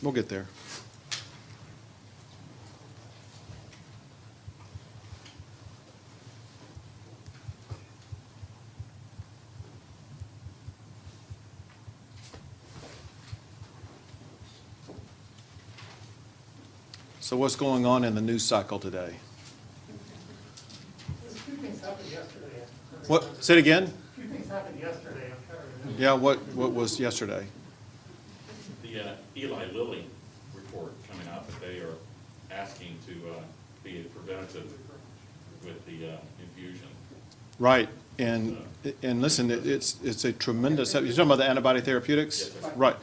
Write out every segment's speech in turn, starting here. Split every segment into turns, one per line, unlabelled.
We'll get there. So what's going on in the news cycle today?
A few things happened yesterday.
What? Say it again?
A few things happened yesterday.
Yeah, what was yesterday?
The Eli Lilly report coming out that they are asking to be preventative with the infusion.
Right, and listen, it's a tremendous, you're talking about the antibody therapeutics?
Yes, sir.
Right.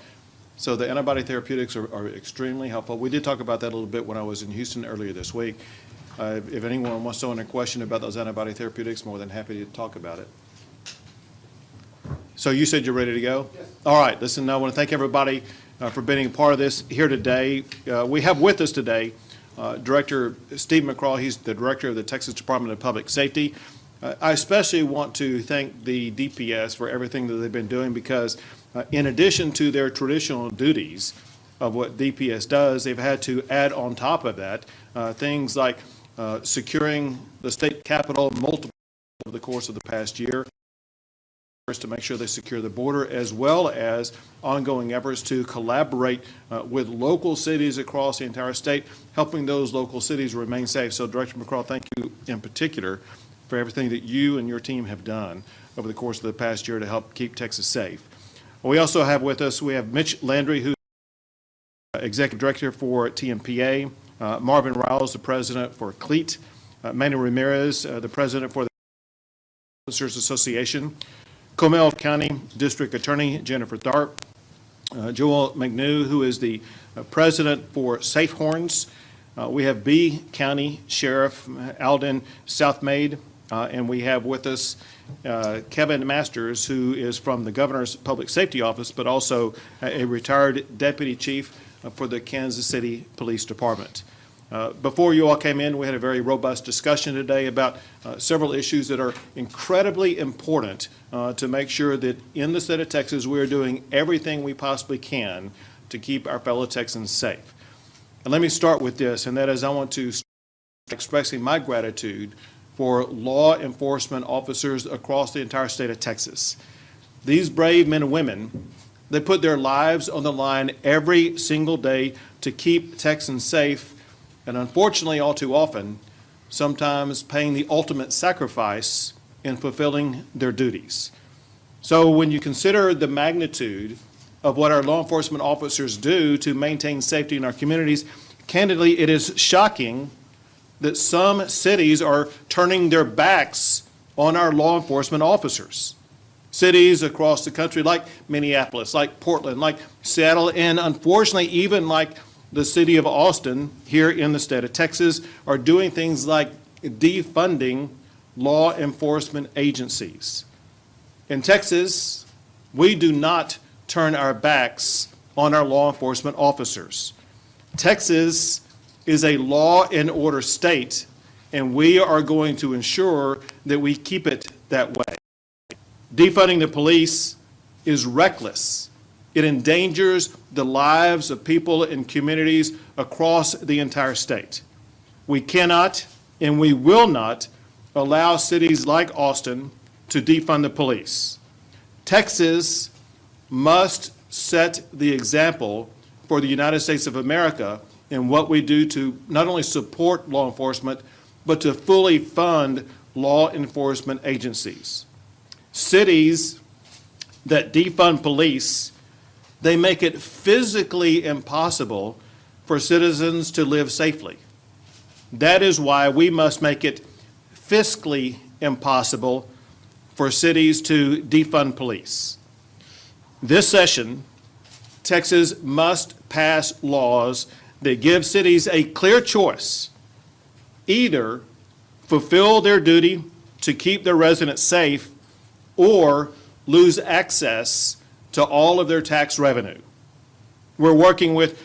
So the antibody therapeutics are extremely helpful. We did talk about that a little bit when I was in Houston earlier this week. If anyone wants to ask a question about those antibody therapeutics, more than happy to talk about it. So you said you're ready to go?
Yes.
All right, listen, I want to thank everybody for being a part of this here today. We have with us today Director Steve McCraw. He's the Director of the Texas Department of Public Safety. I especially want to thank the DPS for everything that they've been doing because in addition to their traditional duties of what DPS does, they've had to add on top of that things like securing the state capitol multiple over the course of the past year to make sure they secure the border, as well as ongoing efforts to collaborate with local cities across the entire state, helping those local cities remain safe. So Director McCraw, thank you in particular for everything that you and your team have done over the course of the past year to help keep Texas safe. We also have with us, we have Mitch Landry, who's Executive Director for TMPA, Marvin Riles, the President for CLEAT, Manny Ramirez, the President for the Officers Association, Comal County District Attorney Jennifer Tharp, Joel McNew, who is the President for Safe Horns. We have B County Sheriff Alden Southmaid, and we have with us Kevin Masters, who is from the Governor's Public Safety Office, but also a retired Deputy Chief for the Kansas City Police Department. Before you all came in, we had a very robust discussion today about several issues that are incredibly important to make sure that in the state of Texas we are doing everything we possibly can to keep our fellow Texans safe. And let me start with this, and that is I want to start expressing my gratitude for law enforcement officers across the entire state of Texas. These brave men and women, they put their lives on the line every single day to keep Texans safe, and unfortunately, all too often, sometimes paying the ultimate sacrifice in fulfilling their duties. So when you consider the magnitude of what our law enforcement officers do to maintain safety in our communities, candidly, it is shocking that some cities are turning their backs on our law enforcement officers. Cities across the country like Minneapolis, like Portland, like Seattle, and unfortunately even like the city of Austin here in the state of Texas are doing things like defunding law enforcement agencies. In Texas, we do not turn our backs on our law enforcement officers. Texas is a law and order state, and we are going to ensure that we keep it that way. Defunding the police is reckless. It endangers the lives of people in communities across the entire state. We cannot and we will not allow cities like Austin to defund the police. Texas must set the example for the United States of America in what we do to not only support law enforcement, but to fully fund law enforcement agencies. Cities that defund police, they make it physically impossible for citizens to live safely. That is why we must make it fiscally impossible for cities to defund police. This session, Texas must pass laws that give cities a clear choice: either fulfill their duty to keep their residents safe or lose access to all of their tax revenue. We're working with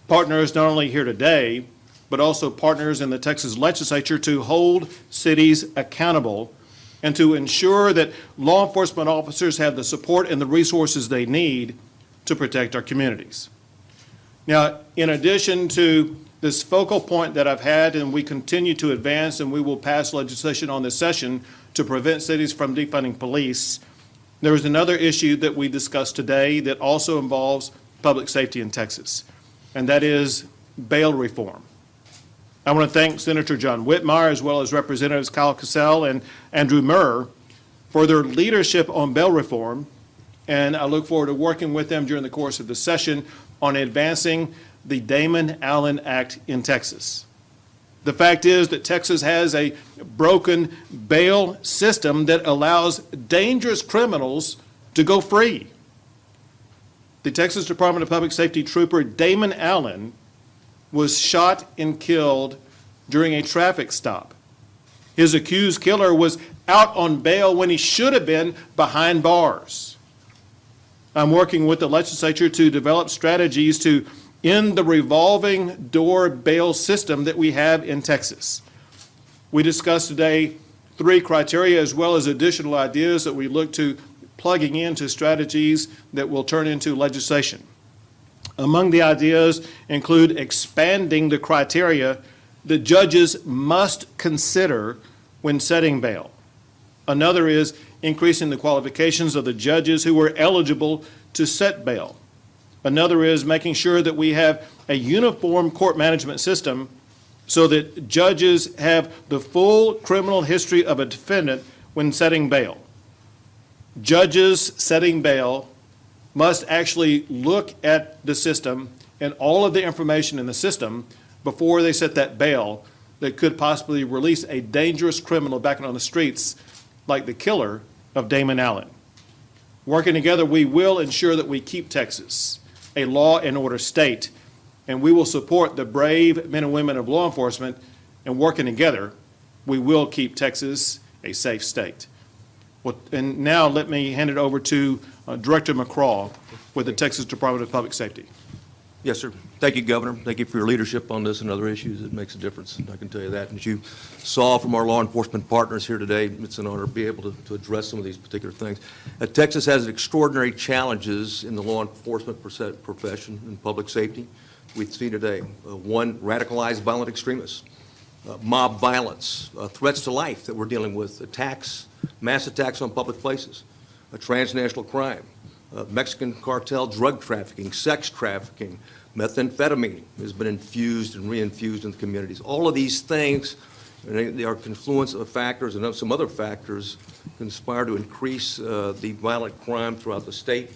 partners not only here today, but also partners in the Texas legislature to hold cities accountable and to ensure that law enforcement officers have the support and the resources they need to protect our communities. Now, in addition to this focal point that I've had, and we continue to advance, and we will pass legislation on this session to prevent cities from defunding police, there is another issue that we discussed today that also involves public safety in Texas, and that is bail reform. I want to thank Senator John Whitmire as well as Representatives Kyle Cassell and Andrew Murr for their leadership on bail reform, and I look forward to working with them during the course of the session on advancing the Damon Allen Act in Texas. The fact is that Texas has a broken bail system that allows dangerous criminals to go free. The Texas Department of Public Safety trooper Damon Allen was shot and killed during a traffic stop. His accused killer was out on bail when he should have been behind bars. I'm working with the legislature to develop strategies to end the revolving door bail system that we have in Texas. We discussed today 3 criteria as well as additional ideas that we look to plugging into strategies that will turn into legislation. Among the ideas include expanding the criteria that judges must consider when setting bail. Another is increasing the qualifications of the judges who are eligible to set bail. Another is making sure that we have a uniform court management system so that judges have the full criminal history of a defendant when setting bail. Judges setting bail must actually look at the system and all of the information in the system before they set that bail that could possibly release a dangerous criminal back on the streets like the killer of Damon Allen. Working together, we will ensure that we keep Texas a law and order state, and we will support the brave men and women of law enforcement, and working together, we will keep Texas a safe state. Well, and now let me hand it over to Director McCraw with the Texas Department of Public Safety.
Yes, sir. Thank you, Governor. Thank you for your leadership on this and other issues. It makes a difference, I can tell you that. And as you saw from our law enforcement partners here today, it's an honor to be able to address some of these particular things. Texas has extraordinary challenges in the law enforcement profession and public safety. We've seen today, one, radicalized violent extremists, mob violence, threats to life that we're dealing with, attacks, mass attacks on public places, transnational crime, Mexican cartel drug trafficking, sex trafficking, methamphetamine has been infused and reinfused in the communities. All of these things, and they are confluence of factors and some other factors conspire to increase the violent crime throughout the state.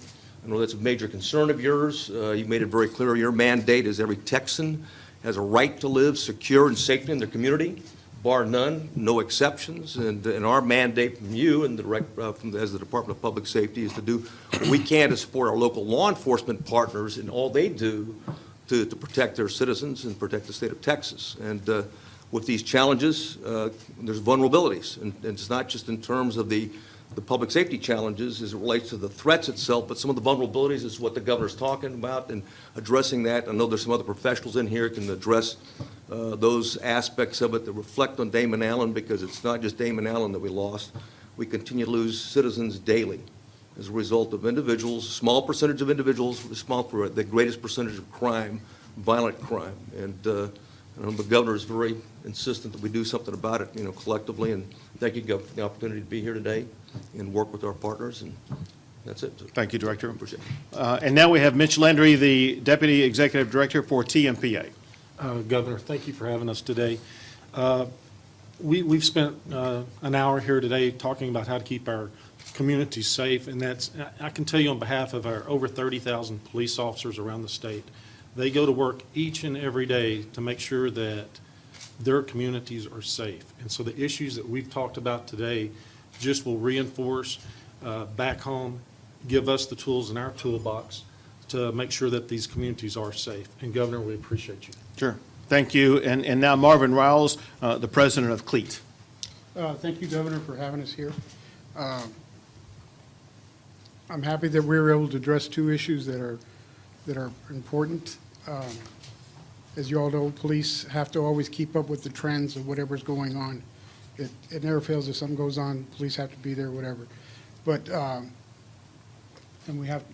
I know that's a major concern of yours. You made it very clear. Your mandate is every Texan has a right to live secure and safely in their community, bar none, no exceptions. And our mandate from you and as the Department of Public Safety is to do what we can to support our local law enforcement partners in all they do to protect their citizens and protect the state of Texas. And with these challenges, there's vulnerabilities. And it's not just in terms of the public safety challenges as it relates to the threats itself, but some of the vulnerabilities is what the governor's talking about and addressing that. I know there's some other professionals in here who can address those aspects of it that reflect on Damon Allen, because it's not just Damon Allen that we lost. We continue to lose citizens daily as a result of individuals, small percentage of individuals responsible for the greatest percentage of crime, violent crime. And the governor is very insistent that we do something about it, collectively. And thank you, Governor, for the opportunity to be here today and work with our partners. And that's it.
Thank you, Director.
Appreciate it.
And now we have Mitch Landry, the Deputy Executive Director for TMPA.
Governor, thank you for having us today. We've spent an hour here today talking about how to keep our communities safe, and I can tell you on behalf of our over 30,000 police officers around the state, they go to work each and every day to make sure that their communities are safe. And so the issues that we've talked about today just will reinforce back home, give us the tools in our toolbox to make sure that these communities are safe. And Governor, we appreciate you.
Sure. Thank you. And now Marvin Riles, the President of CLEAT.
Thank you, Governor, for having us here. I'm happy that we were able to address 2 issues that are important. As you all know, police have to always keep up with the trends of whatever's going on. It never fails. If something goes on, police have to be there, whatever. But and we have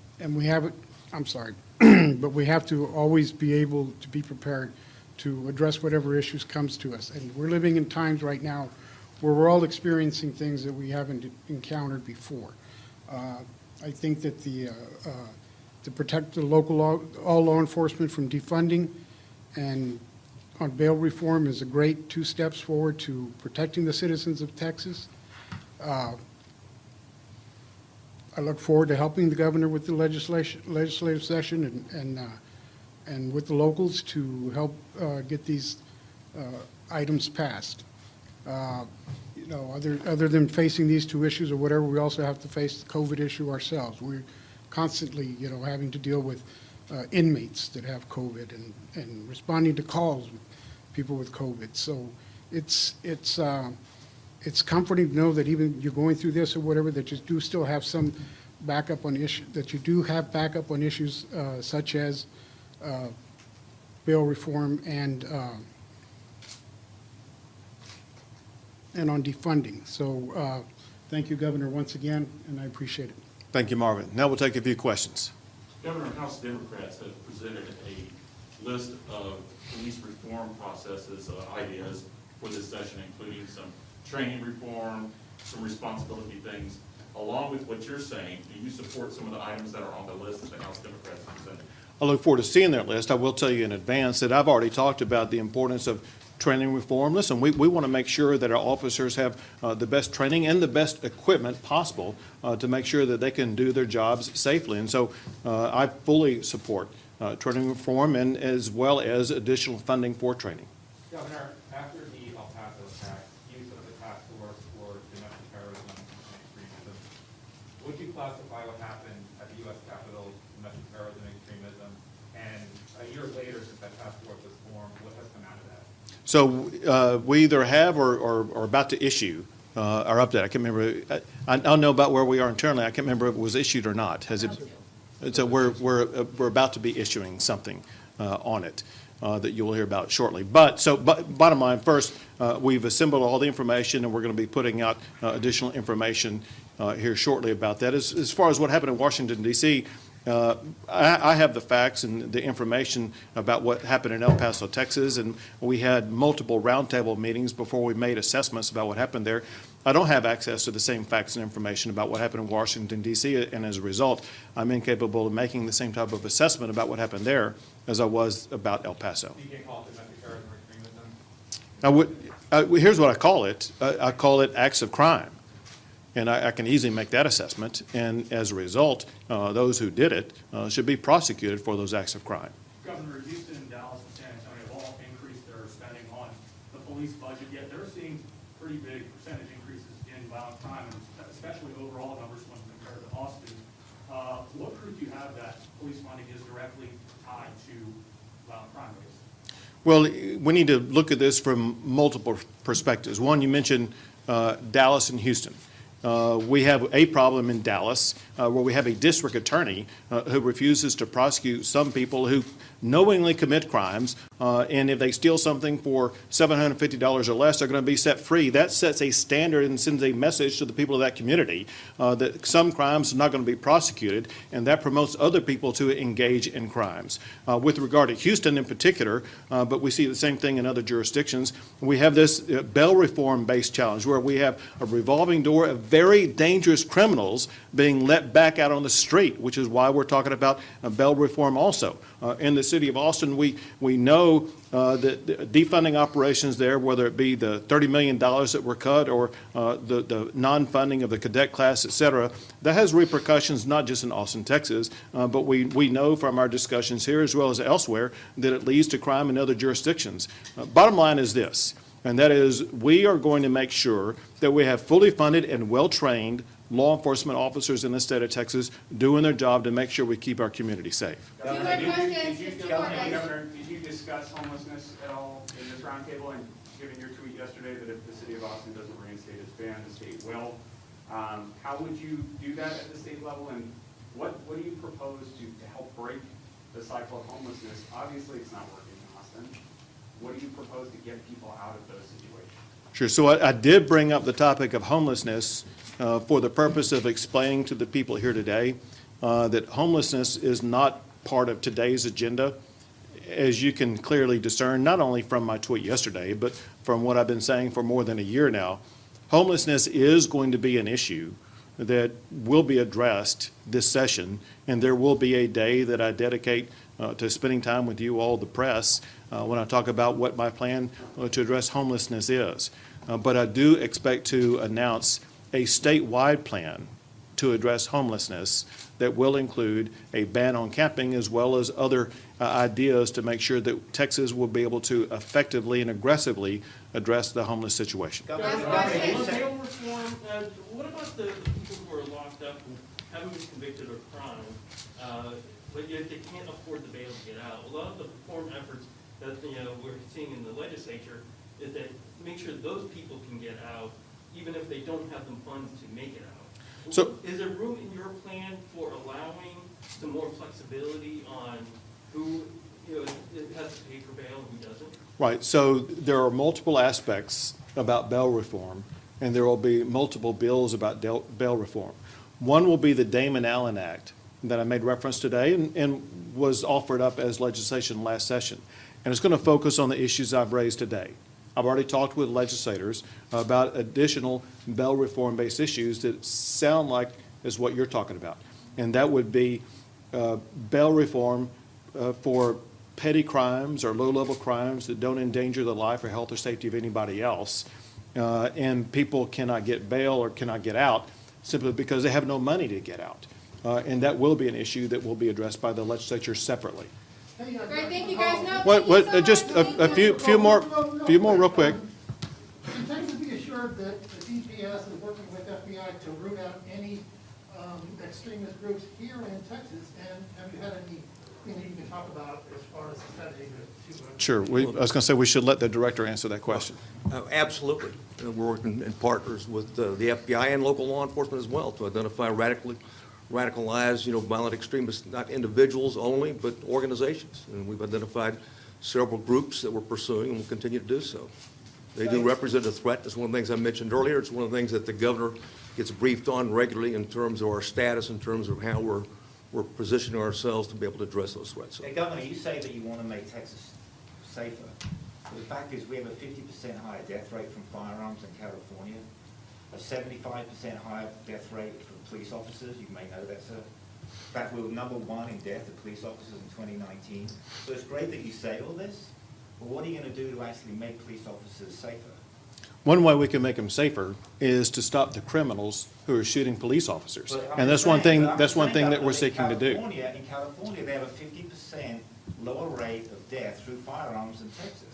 it. I'm sorry. But we have to always be able to be prepared to address whatever issues comes to us. And we're living in times right now where we're all experiencing things that we haven't encountered before. I think that to protect the all law enforcement from defunding and on bail reform is a great 2 steps forward to protecting the citizens of Texas. I look forward to helping the governor with the legislative session and with the locals to help get these items passed. You know, other than facing these 2 issues or whatever, we also have to face the COVID issue ourselves. We're constantly, you know, having to deal with inmates that have COVID and responding to calls with people with COVID. So it's comforting to know that even you're going through this or whatever, that you do still have some backup on issues, that you do have backup on issues such as bail reform and on defunding. So thank you, Governor, once again, and I appreciate it.
Thank you, Marvin. Now we'll take a few questions.
Governor and House Democrats have presented a list of police reform processes, ideas for this session, including some training reform, some responsibility things. Along with what you're saying, do you support some of the items that are on the list that the House Democrats have presented?
I look forward to seeing that list. I will tell you in advance that I've already talked about the importance of training reform. Listen, we want to make sure that our officers have the best training and the best equipment possible to make sure that they can do their jobs safely. And so I fully support training reform and as well as additional funding for training.
Governor, after the El Paso attack, you set up a task force for domestic terrorism and extremism. Would you classify what happened at the U.S. Capitol domestic terrorism and extremism? And a year later, since that task force was formed, what has come out of that?
So we either have or are about to issue our update. I can't remember. I don't know about where we are internally. I can't remember if it was issued or not. Has it? So we're about to be issuing something on it that you will hear about shortly. But bottom line, first, we've assembled all the information, and we're going to be putting out additional information here shortly about that. As far as what happened in Washington, D.C., I have the facts and the information about what happened in El Paso, Texas, and we had multiple roundtable meetings before we made assessments about what happened there. I don't have access to the same facts and information about what happened in Washington, D.C., and as a result, I'm incapable of making the same type of assessment about what happened there as I was about El Paso.
You can't call it domestic terrorism or extremism?
Here's what I call it. I call it acts of crime. And I can easily make that assessment, and as a result, those who did it should be prosecuted for those acts of crime.
Governor, Houston, Dallas, and San Antonio have all increased their spending on the police budget, yet they're seeing pretty big percentage increases in violent crime, and especially overall numbers when compared to Austin. What proof do you have that police funding is directly tied to violent crime rates?
Well, we need to look at this from multiple perspectives. One, you mentioned Dallas and Houston. We have a problem in Dallas where we have a district attorney who refuses to prosecute some people who knowingly commit crimes, and if they steal something for $750 or less, they're going to be set free. That sets a standard and sends a message to the people of that community that some crimes are not going to be prosecuted, and that promotes other people to engage in crimes. With regard to Houston in particular, but we see the same thing in other jurisdictions, we have this bail reform-based challenge where we have a revolving door of very dangerous criminals being let back out on the street, which is why we're talking about bail reform also. In the city of Austin, we know that defunding operations there, whether it be the $30 million that were cut or the non-funding of the cadet class, et cetera, that has repercussions not just in Austin, Texas, but we know from our discussions here as well as elsewhere that it leads to crime in other jurisdictions. Bottom line is this, and that is we are going to make sure that we have fully funded and well-trained law enforcement officers in the state of Texas doing their job to make sure we keep our community safe.
Governor,
Governor, did you discuss homelessness at all in this roundtable? And given your tweet yesterday that if the city of Austin doesn't reinstate its ban, the state will, how would you do that at the state level? And what do you propose to help break the cycle of homelessness? Obviously, it's not working in Austin. What do you propose to get people out of those situations?
Sure. So I did bring up the topic of homelessness for the purpose of explaining to the people here today that homelessness is not part of today's agenda. As you can clearly discern, not only from my tweet yesterday, but from what I've been saying for more than a year now, homelessness is going to be an issue that will be addressed this session, and there will be a day that I dedicate to spending time with you all, the press, when I talk about what my plan to address homelessness is. But I do expect to announce a statewide plan to address homelessness that will include a ban on camping as well as other ideas to make sure that Texas will be able to effectively and aggressively address the homeless situation.
On bail reform, what about the people who are locked up and haven't been convicted of crime, but yet they can't afford the bail to get out? A lot of the reform efforts that, we're seeing in the legislature is that make sure those people can get out, even if they don't have the funds to make it out.
So-
is there room in your plan for allowing some more flexibility on who, has to pay for bail and who doesn't?
Right, so there are multiple aspects about bail reform, and there will be multiple bills about bail reform. One will be the Damon Allen Act that I made reference today and was offered up as legislation last session. And it's going to focus on the issues I've raised today. I've already talked with legislators about additional bail reform-based issues that sound like is what you're talking about. And that would be bail reform for petty crimes or low-level crimes that don't endanger the life or health or safety of anybody else. And people cannot get bail or cannot get out simply because they have no money to get out. And that will be an issue that will be addressed by the legislature separately.
Great, thank you guys. No,
What,
thank you so
just
much.
a few more real quick.
Can Texas be assured that the DPS is working with FBI to root out any extremist groups here in Texas? And have you had anything that you can talk about as far as the strategy to
Sure, I was going to say we should let the director answer that question.
Absolutely. We're working in partners with the FBI and local law enforcement as well to identify radicalized, violent extremists, not individuals only, but organizations. And we've identified several groups that we're pursuing and will continue to do so. They do represent a threat. That's one of the things I mentioned earlier. It's one of the things that the governor gets briefed on regularly in terms of our status, in terms of how we're positioning ourselves to be able to address those threats.
Hey, Governor, you say that you want to make Texas safer. But the fact is we have a 50% higher death rate from firearms in California, a 75% higher death rate from police officers. You may know that, sir. In fact, we were #1 in death of police officers in 2019. So it's great that you say all this, but what are you going to do to actually make police officers safer?
One way we can make them safer is to stop the criminals who are shooting police officers.
But I'm
And that's
just
one
saying-
thing,
but I'm
that's
just
one
saying,
thing that
Governor,
we're seeking to do.
In California, they have a 50% lower rate of death through firearms in Texas.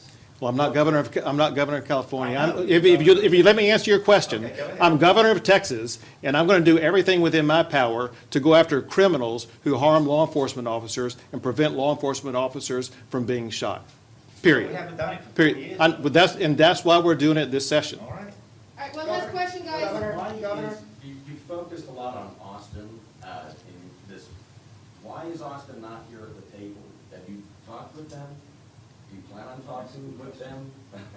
Well, I'm not governor of California.
I know.
If you let me answer your question,
Okay, go ahead.
I'm governor of Texas, and I'm going to do everything within my power to go after criminals who harm law enforcement officers and prevent law enforcement officers from being shot. Period.
We haven't done it for 4
Period.
years.
But that's why we're doing it this session.
All right.
All right, one last question, guys.
Governor, you focused a lot on Austin in this. Why is Austin not here at the table? Have you talked with them? Do you plan on talking with them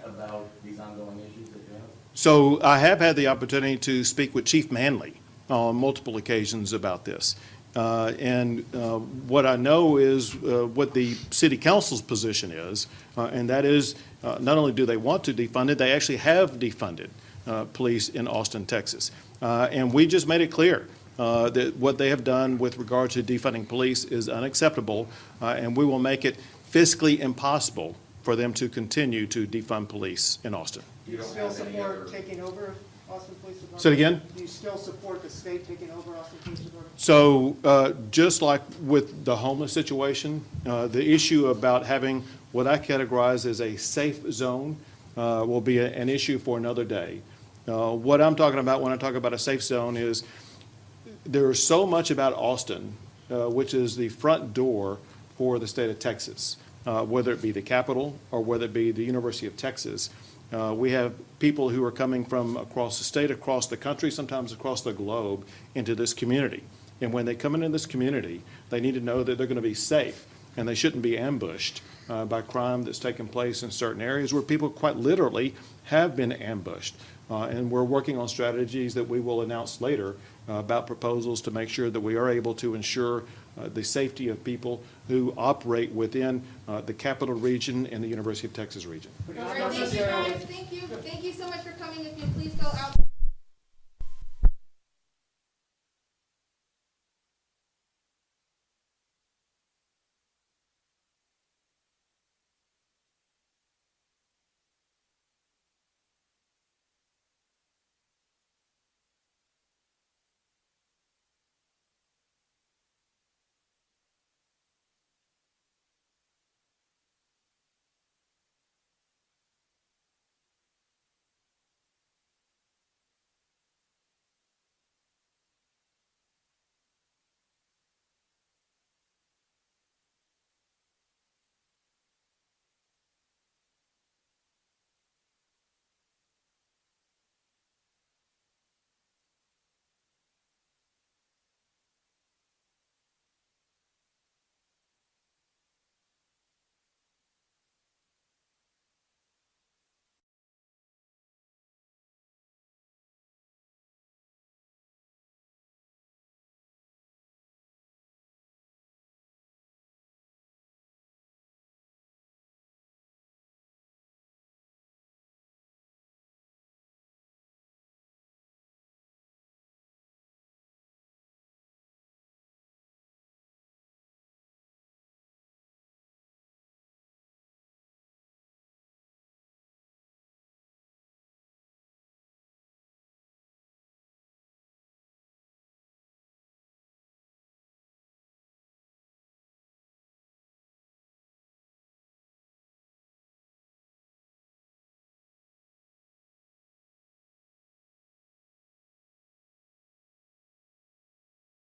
about these ongoing issues that you have?
So I have had the opportunity to speak with Chief Manley on multiple occasions about this. And what I know is what the city council's position is, and that is not only do they want to defund it, they actually have defunded police in Austin, Texas. And we just made it clear that what they have done with regard to defunding police is unacceptable, and we will make it fiscally impossible for them to continue to defund police in Austin.
Do you still support taking over Austin Police Department?
Say it again?
Do you still support the state taking over Austin Police Department?
So just like with the homeless situation, the issue about having what I categorize as a safe zone will be an issue for another day. What I'm talking about when I talk about a safe zone is there is so much about Austin, which is the front door for the state of Texas, whether it be the Capitol or whether it be the University of Texas. We have people who are coming from across the state, across the country, sometimes across the globe into this community. And when they come into this community, they need to know that they're going to be safe and they shouldn't be ambushed by crime that's taken place in certain areas where people quite literally have been ambushed. And we're working on strategies that we will announce later about proposals to make sure that we are able to ensure the safety of people who operate within the Capital Region and the University of Texas region.
All
All
right,
right,
thank
thank
you,
you
guys.
guys, thank you so much for coming. If you please go out.